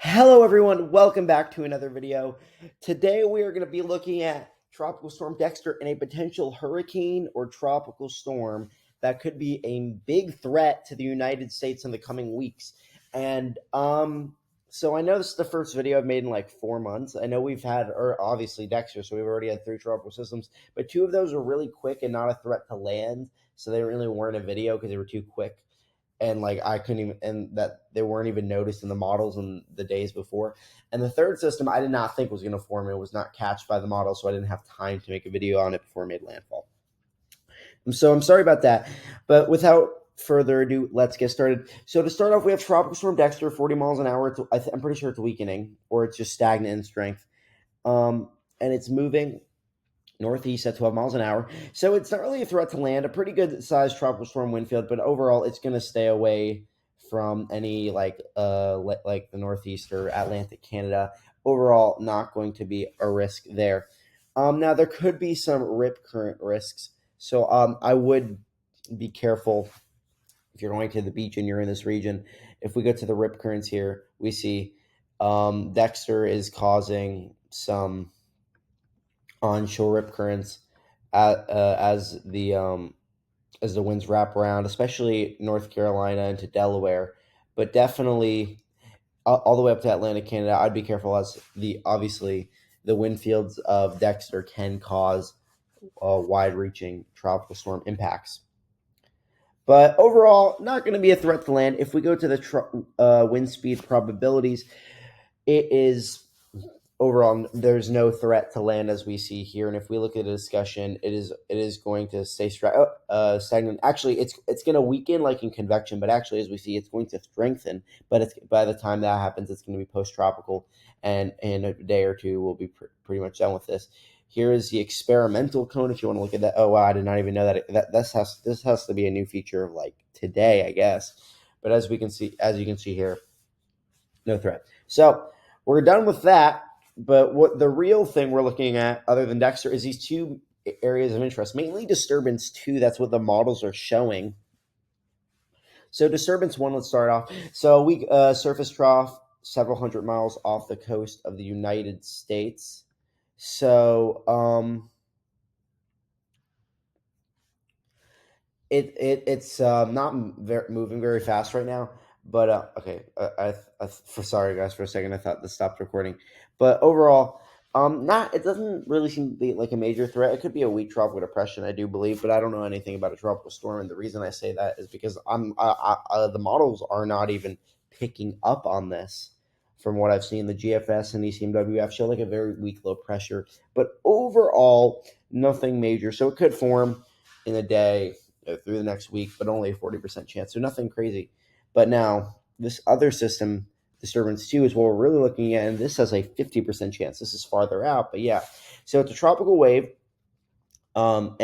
Hello everyone, welcome back to another video. Today we are going to be looking at Tropical Storm Dexter and a potential hurricane or tropical storm that could be a big threat to the United States in the coming weeks. And so I know this is the first video I've made in like 4 months. I know we've had, or obviously Dexter, so we've already had 3 tropical systems, but 2 of those were really quick and not a threat to land, so they really weren't a video because they were too quick and like I couldn't even, and that they weren't even noticed in the models in the days before. And the third system I did not think was going to form. It was not catched by the model, so I didn't have time to make a video on it before it made landfall. So I'm sorry about that. But without further ado, let's get started. So to start off, we have Tropical Storm Dexter, 40 miles an hour. I'm pretty sure it's weakening, or it's just stagnant in strength. And it's moving northeast at 12 miles an hour. So it's not really a threat to land, a pretty good sized tropical storm wind field, but overall it's going to stay away from any like the Northeast or Atlantic Canada. Overall, not going to be a risk there. Now there could be some rip current risks. So I would be careful if you're going to the beach and you're in this region. If we go to the rip currents here, we see Dexter is causing some onshore rip currents as the winds wrap around, especially North Carolina into Delaware, but definitely all the way up to Atlantic Canada. I'd be careful as obviously the wind fields of Dexter can cause wide-reaching tropical storm impacts. But overall, not going to be a threat to land. If we go to the wind speed probabilities, it is overall there's no threat to land as we see here. And if we look at the discussion, it is going to stay stagnant. Actually, it's going to weaken like in convection, but actually as we see, it's going to strengthen. But by the time that happens, it's going to be post-tropical, and in a day or two we'll be pretty much done with this. Here is the experimental cone if you want to look at that. Oh wow, I did not even know that this has to be a new feature of like today, I guess. But as you can see here, no threat. So we're done with that. But what the real thing we're looking at, other than Dexter, is these 2 areas of interest, mainly disturbance 2. That's what the models are showing. So disturbance 1, let's start off. So we surface trough several hundred miles off the coast of the United States. So it's not moving very fast right now. But okay, sorry guys for a second. I thought this stopped recording. But overall, it doesn't really seem to be like a major threat. It could be a weak tropical depression, I do believe, but I don't know anything about a tropical storm. And the reason I say that is because the models are not even picking up on this. From what I've seen, the GFS and ECMWF show like a very weak low pressure, but overall, nothing major. So it could form in a day through the next week, but only a 40% chance. So nothing crazy. But now this other system, disturbance 2, is what we're really looking at, and this has a 50% chance. This is farther out, but yeah. So it's a tropical wave, and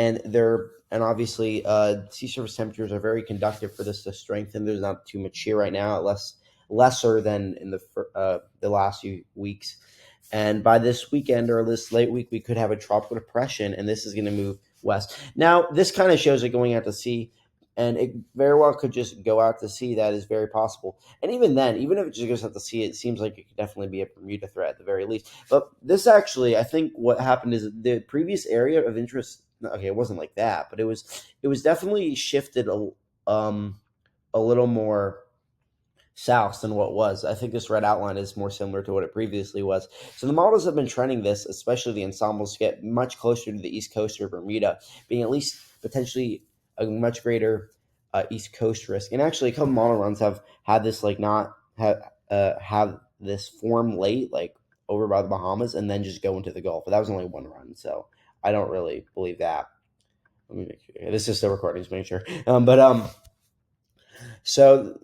obviously sea surface temperatures are very conductive for this to strengthen. There's not too much here right now, lesser than in the last few weeks. And by this weekend or this late week, we could have a tropical depression, and this is going to move west. Now, this kind of shows it going out to sea, and it very well could just go out to sea. That is very possible. And even then, even if it just goes out to sea, it seems like it could definitely be a Bermuda threat at the very least. But this actually, I think what happened is the previous area of interest, okay, it wasn't like that, but it was definitely shifted a little more south than what was. I think this red outline is more similar to what it previously was. So the models have been trending this, especially the ensembles, to get much closer to the East Coast or Bermuda, being at least potentially a much greater East Coast risk. And actually, a couple model runs have had this like not have this form late, like over by the Bahamas, and then just go into the Gulf. But that was only one run, so I don't really believe that. Let me make sure. This is still recording, just making sure. So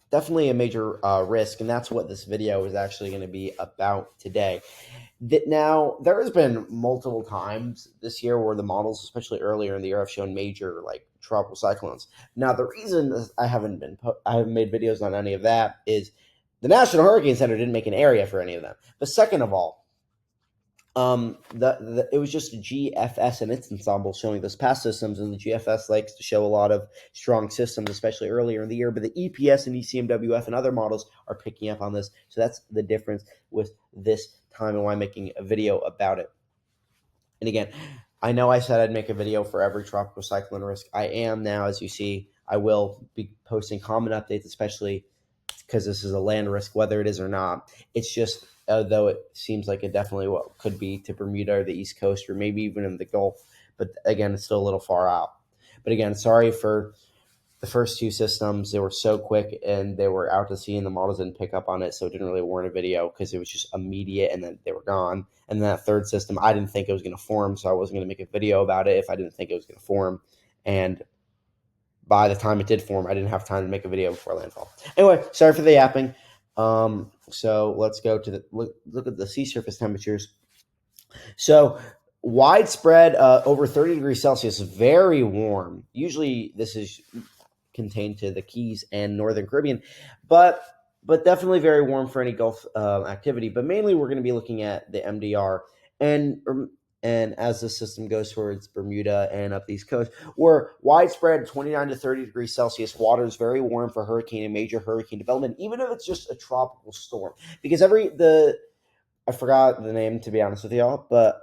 definitely a major risk, and that's what this video is actually going to be about today. Now, there has been multiple times this year where the models, especially earlier in the year, have shown major like tropical cyclones. Now, the reason I haven't made videos on any of that is the National Hurricane Center didn't make an area for any of them. But second of all, It was just a GFS and its ensemble showing those past systems, and the GFS likes to show a lot of strong systems, especially earlier in the year. But the EPS and ECMWF and other models are picking up on this, so that's the difference with this time and why I'm making a video about it. And again, I know I said I'd make a video for every tropical cyclone risk. I am now, as you see. I will be posting common updates, especially because this is a land risk, whether it is or not. It's just, though it seems like it definitely could be to Bermuda or the East Coast or maybe even in the Gulf. But again, it's still a little far out. But again, sorry for the first two systems. They were so quick and they were out to sea and the models didn't pick up on it. So it didn't really warrant a video because it was just immediate and then they were gone. And then that third system, I didn't think it was going to form. So I wasn't going to make a video about it if I didn't think it was going to form. And by the time it did form, I didn't have time to make a video before landfall. Anyway, sorry for the yapping. So let's go to the look at the sea surface temperatures. So widespread over 30 degrees Celsius, very warm. Usually this is contained to the Keys and Northern Caribbean, but definitely very warm for any Gulf activity. But mainly we're going to be looking at the MDR and as the system goes towards Bermuda and up the East Coast, where widespread 29 to 30 degrees Celsius water is very warm for hurricane and major hurricane development, even if it's just a tropical storm. Because I forgot the name, to be honest with y'all, but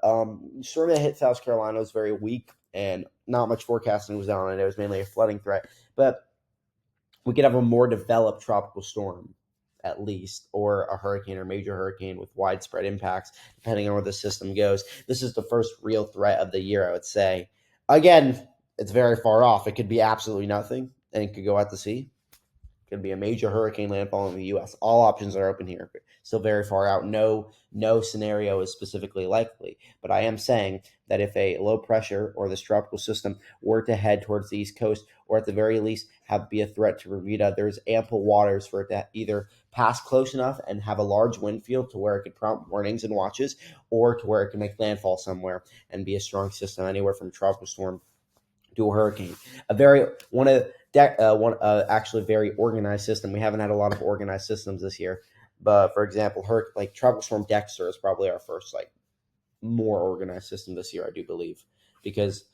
storm that hit South Carolina was very weak and not much forecasting was done on it. It was mainly a flooding threat. But we could have a more developed tropical storm at least, or a hurricane or major hurricane with widespread impacts, depending on where the system goes. This is the first real threat of the year, I would say. Again, it's very far off. It could be absolutely nothing, and it could go out to sea. It could be a major hurricane landfall in the U.S. All options are open here. Still very far out. No scenario is specifically likely. But I am saying that if a low pressure or this tropical system were to head towards the East Coast, or at the very least be a threat to Bermuda, there's ample waters for it to either pass close enough and have a large wind field to where it could prompt warnings and watches, or to where it can make landfall somewhere and be a strong system anywhere from a tropical storm to a hurricane. Actually very organized system. We haven't had a lot of organized systems this year, but for example, like Tropical Storm Dexter is probably our first like more organized system this year, I do believe, because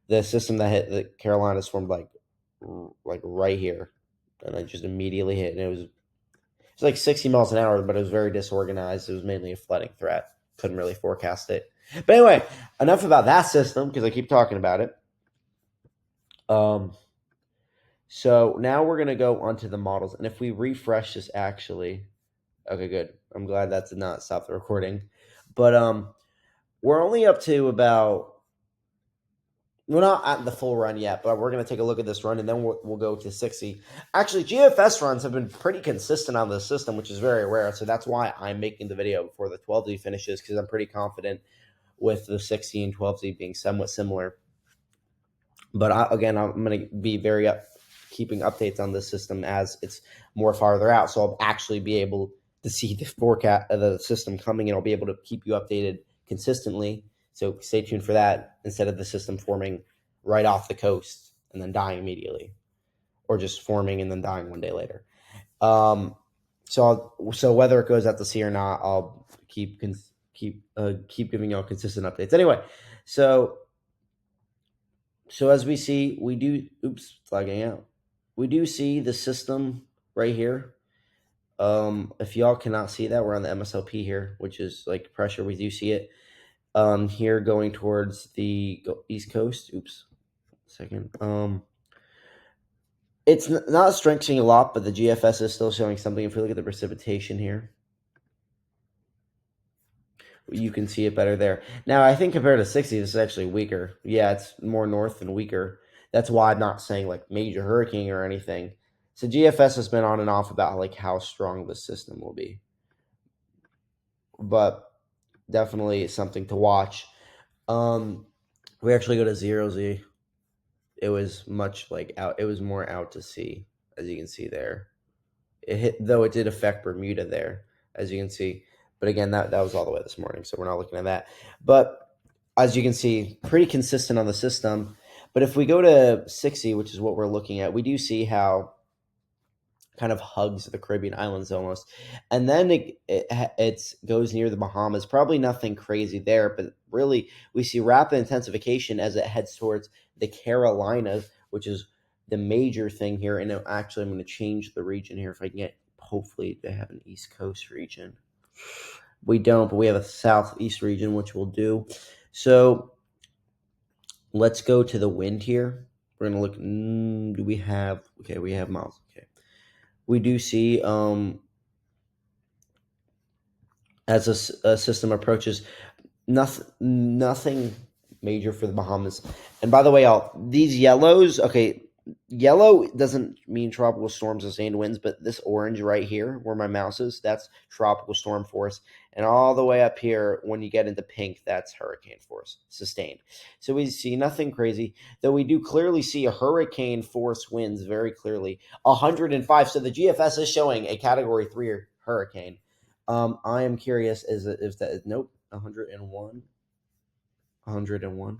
the system that hit the Carolinas formed like right here, and I just immediately hit, and it was like 60 miles an hour, but it was very disorganized. It was mainly a flooding threat. Couldn't really forecast it. But anyway, enough about that system because I keep talking about it. So now we're going to go onto the models. And if we refresh this actually, okay, good. I'm glad that did not stop the recording. But we're only up to about, we're not at the full run yet, but we're going to take a look at this run and then we'll go to 60. Actually, GFS runs have been pretty consistent on this system, which is very rare. So that's why I'm making the video before the 12Z finishes, because I'm pretty confident with the 60 and 12Z being somewhat similar. But again, I'm going to be keeping updates on this system as it's more farther out. So I'll actually be able to see the forecast of the system coming, and I'll be able to keep you updated consistently. So stay tuned for that, instead of the system forming right off the coast and then dying immediately, or just forming and then dying one day later. So whether it goes out to sea or not, I'll keep giving y'all consistent updates. Anyway, so as we see, we do flagging out. We do see the system right here. If y'all cannot see that, we're on the MSLP here, which is like pressure. We do see it. Here going towards the East Coast. Second. It's not strengthening a lot, but the GFS is still showing something. If we look at the precipitation here, you can see it better there. Now, I think compared to 60, this is actually weaker. Yeah, it's more north and weaker. That's why I'm not saying like major hurricane or anything. So GFS has been on and off about like how strong the system will be. But definitely something to watch. We actually go to 0Z. It was much like out. It was more out to sea, as you can see there. It did affect Bermuda there, as you can see. But again, that was all the way this morning, so we're not looking at that. But as you can see, pretty consistent on the system. But if we go to 60, which is what we're looking at, we do see how kind of hugs the Caribbean islands almost, and then it goes near the Bahamas. Probably nothing crazy there, but really we see rapid intensification as it heads towards the Carolinas, which is the major thing here. And actually, I'm going to change the region here if I can get. Hopefully, they have an East Coast region. We don't, but we have a Southeast region, which we'll do. So let's go to the wind here. We're gonna look. Do we have? Okay, we have miles. Okay, we do see as a system approaches, nothing major for the Bahamas. And by the way, these yellows. Okay, yellow doesn't mean tropical storm sustained winds, but this orange right here, where my mouse is, that's tropical storm force. And all the way up here, when you get into pink, that's hurricane force sustained. So we see nothing crazy, though we do clearly see a hurricane force winds very clearly. 105. So the GFS is showing a Category 3 hurricane. I am curious, is that nope, 101, 101.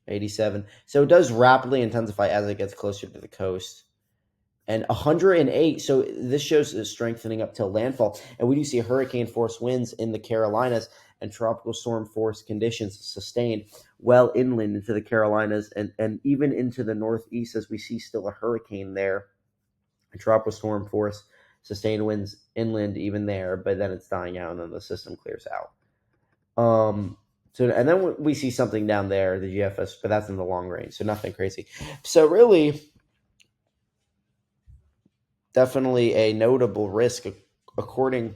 87. So it does rapidly intensify as it gets closer to the coast. And 108. So this shows it strengthening up till landfall. And we do see hurricane force winds in the Carolinas and tropical storm force conditions sustained well inland into the Carolinas and even into the northeast as we see still a hurricane there. And tropical storm force sustained winds inland even there, but then it's dying out and then the system clears out. So and then we see something down there, the GFS, but that's in the long range, so nothing crazy. So really, definitely a notable risk according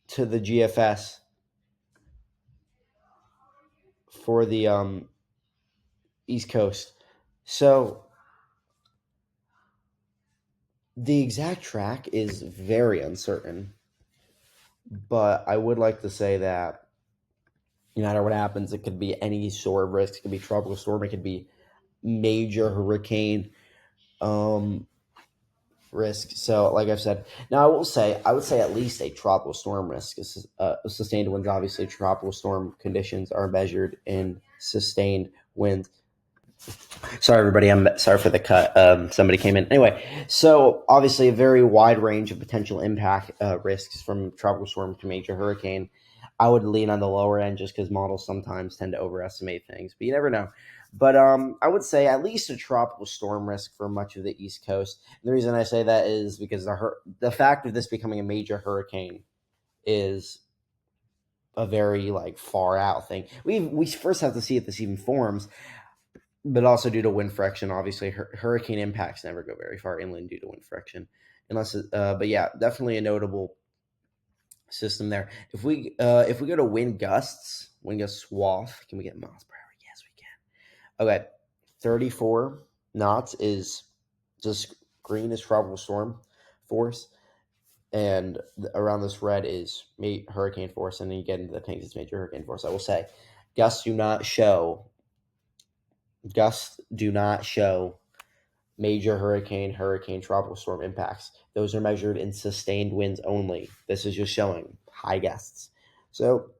to the GFS for the East Coast. So the exact track is very uncertain, but I would like to say that no matter what happens, it could be any sort of risk. It could be tropical storm. It could be major hurricane risk. So, like I've said, now I would say at least a tropical storm risk. Sustained winds, obviously, tropical storm conditions are measured in sustained winds. Sorry, everybody. I'm sorry for the cut. Somebody came in. Anyway, so obviously a very wide range of potential impact risks from tropical storm to major hurricane. I would lean on the lower end just because models sometimes tend to overestimate things, but you never know. But I would say at least a tropical storm risk for much of the East Coast. And the reason I say that is because the fact of this becoming a major hurricane is a very far out thing. We first have to see if this even forms, but also due to wind friction, obviously hurricane impacts never go very far inland due to wind friction, but yeah, definitely a notable system there. If we go to wind gust swath, can we get miles per hour? Yes, we can. Okay, 34 knots is just green is tropical storm force, and around this red is hurricane force, and then you get into the pink is major hurricane force. I will say, gusts do not show major hurricane, tropical storm impacts. Those are measured in sustained winds only. This is just showing high gusts. So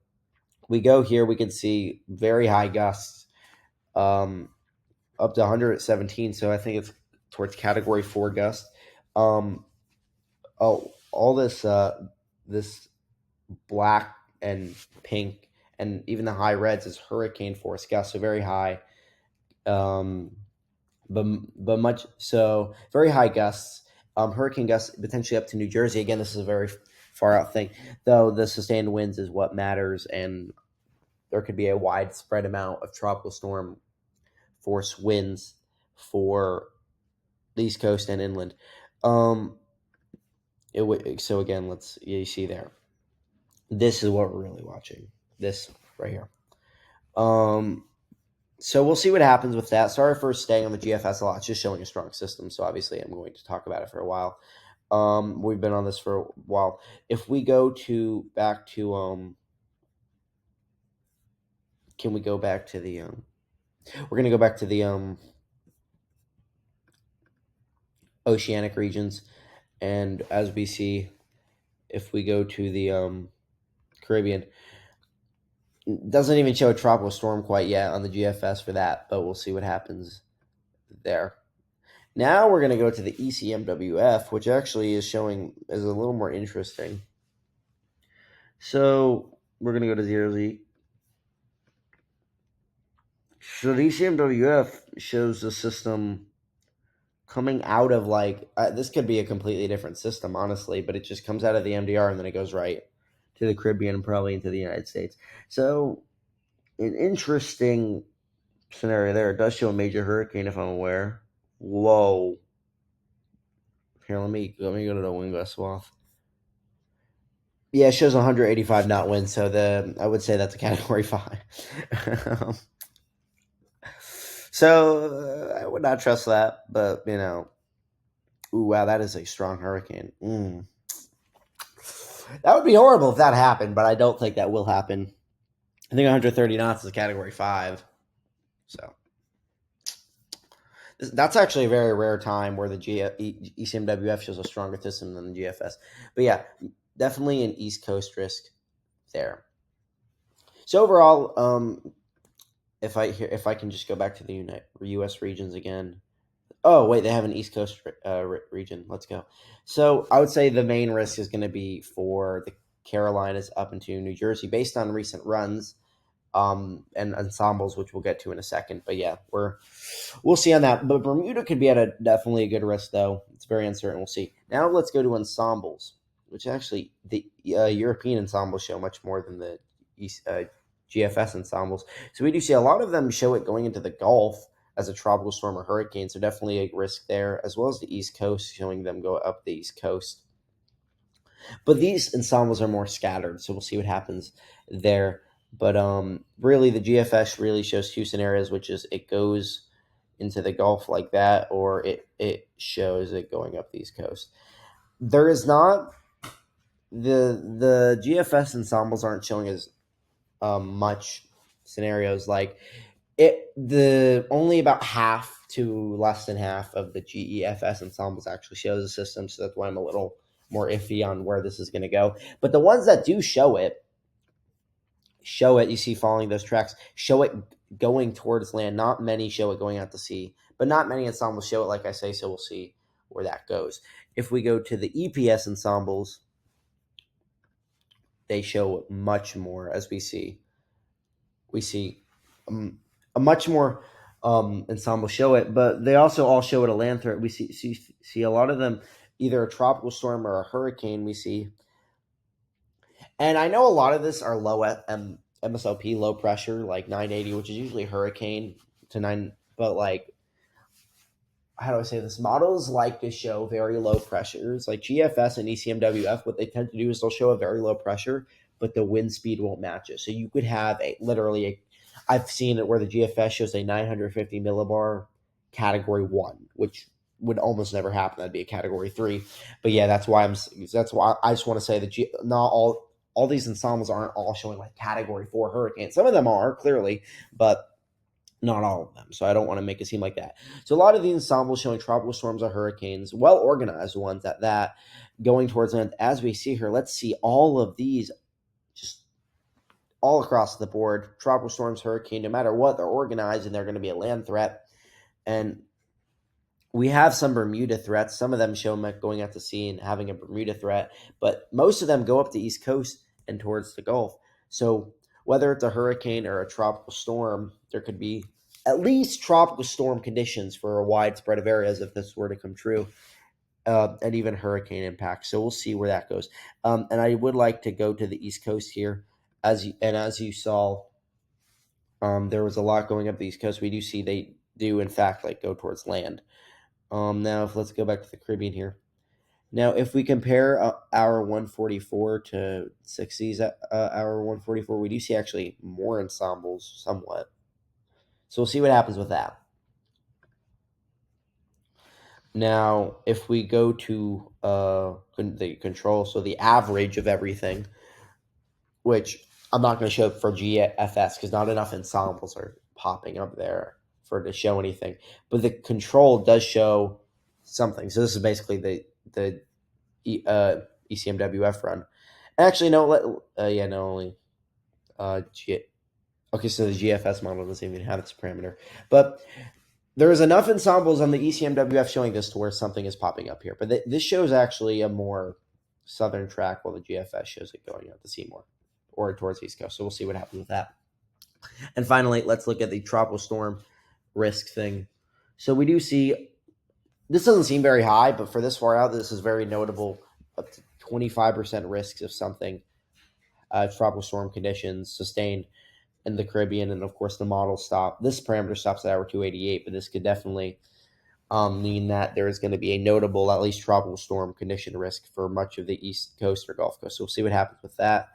we go here, we can see very high gusts, up to 117. So I think it's towards Category 4 gust. All this black and pink and even the high reds is hurricane force gusts, so very high. But much so very high gusts, hurricane gusts potentially up to New Jersey. Again, this is a very far out thing, though the sustained winds is what matters, and there could be a widespread amount of tropical storm force winds for the East Coast and inland. So again, you see there. This is what we're really watching. This right here. So we'll see what happens with that. Sorry for staying on the GFS a lot. It's just showing a strong system. So obviously I'm going to talk about it for a while. We've been on this for a while. If we go back to can we go back to the we're going to go back to the oceanic regions, and as we see, if we go to the Caribbean, doesn't even show a tropical storm quite yet on the GFS for that, but we'll see what happens there. Now we're going to go to the ECMWF, which actually is a little more interesting. So we're going to go to 0Z. So the ECMWF shows the system coming out of this could be a completely different system, honestly, but it just comes out of the MDR and then it goes right to the Caribbean and probably into the United States. So an interesting scenario there. It does show a major hurricane if I'm aware. Whoa. Here, let me go to the wind gust swath. Yeah, it shows 185 knot wind, so I would say that's a Category 5. So I would not trust that, but ooh, wow, that is a strong hurricane. That would be horrible if that happened, but I don't think that will happen. I think 130 knots is a Category 5, so that's actually a very rare time where the ECMWF shows a stronger system than the GFS. But yeah, definitely an East Coast risk there. So overall, if I can just go back to the U.S. regions again. Oh wait, they have an East Coast region. Let's go. So I would say the main risk is going to be for the Carolinas up into New Jersey, based on recent runs, and ensembles, which we'll get to in a second. But yeah, we'll see on that. But Bermuda could be at definitely a good risk, though. It's very uncertain. We'll see. Now let's go to ensembles, which actually the European ensembles show much more than the GFS ensembles. So we do see a lot of them show it going into the Gulf as a tropical storm or hurricane. So definitely a risk there, as well as the East Coast, showing them go up the East Coast. But these ensembles are more scattered, so we'll see what happens there. But really, the GFS really shows two scenarios, which is it goes into the Gulf like that, or it shows it going up the East Coast. There is not the GFS ensembles aren't showing as much scenarios like it. The only about half to less than half of the GEFS ensembles actually shows the system, so that's why I'm a little more iffy on where this is going to go. But the ones that do show it, you see following those tracks, show it going towards land. Not many show it going out to sea, but not many ensembles show it, like I say, so we'll see where that goes. If we go to the EPS ensembles, they show much more, as we see. We see a much more ensemble show it, but they also all show it a land threat. We see a lot of them either a tropical storm or a hurricane. We see, and I know a lot of this are low MSLP, low pressure, like 980, which is usually hurricane to 9. But like, how do I say this? Models like to show very low pressures, like GFS and ECMWF. What they tend to do is they'll show a very low pressure, but the wind speed won't match it. So you could have I've seen it where the GFS shows a 950 millibar Category 1, which would almost never happen. That'd be a Category 3. But yeah, that's why I just want to say that not all these ensembles aren't all showing like Category 4 hurricanes. Some of them are clearly, but not all of them. So I don't want to make it seem like that. So a lot of the ensembles showing tropical storms or hurricanes, well organized ones at that, going towards land. As we see here, let's see all of these just all across the board. Tropical storms, hurricane, no matter what, they're organized and they're going to be a land threat. And we have some Bermuda threats. Some of them show them going out to sea and having a Bermuda threat, but most of them go up the East Coast and towards the Gulf. So whether it's a hurricane or a tropical storm, there could be at least tropical storm conditions for a wide spread of areas if this were to come true, and even hurricane impact. So we'll see where that goes. And I would like to go to the East Coast here. As you saw, there was a lot going up the East Coast. We do see they do, in fact, like go towards land. Now, let's go back to the Caribbean here. Now, if we compare hour 144 to 60s hour 144, we do see actually more ensembles somewhat. So we'll see what happens with that. Now, if we go to the control, so the average of everything, which I'm not going to show for GFS because not enough ensembles are popping up there for it to show anything. But the control does show something. So this is basically the ECMWF run. Actually, no. Okay, so the GFS model doesn't even have this parameter. But There is enough ensembles on the ECMWF showing this to where something is popping up here. But this shows actually a more southern track, while the GFS shows it going out to Seymour or towards East Coast. So we'll see what happens with that. And finally, let's look at the tropical storm risk thing. So we do see, this doesn't seem very high, but for this far out, this is very notable. Up to 25% risks of something, tropical storm conditions sustained in the Caribbean. And of course, the model stop. This parameter stops at hour 288, but this could definitely mean that there is going to be a notable, at least tropical storm condition risk for much of the East Coast or Gulf Coast. So we'll see what happens with that.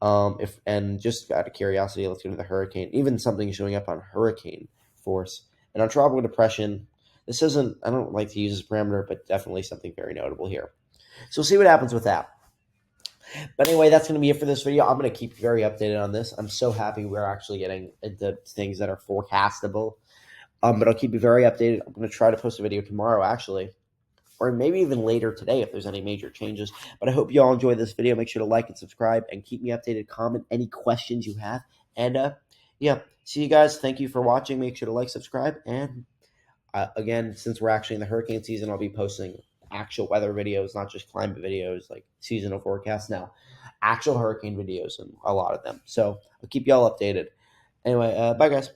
If and just out of curiosity, let's go to the hurricane. Even something showing up on hurricane force and on tropical depression. This isn't. I don't like to use this parameter, but definitely something very notable here. So we'll see what happens with that. But anyway, that's going to be it for this video. I'm going to keep you very updated on this. I'm so happy we're actually getting into things that are forecastable. But I'll keep you very updated. I'm going to try to post a video tomorrow, actually, or maybe even later today if there's any major changes. But I hope you all enjoyed this video. Make sure to like and subscribe and keep me updated. Comment any questions you have. And yeah, see you guys. Thank you for watching. Make sure to like, subscribe. And again, since we're actually in the hurricane season, I'll be posting actual weather videos, not just climate videos like seasonal forecasts now. Actual hurricane videos and a lot of them. So I'll keep you all updated. Anyway, bye guys.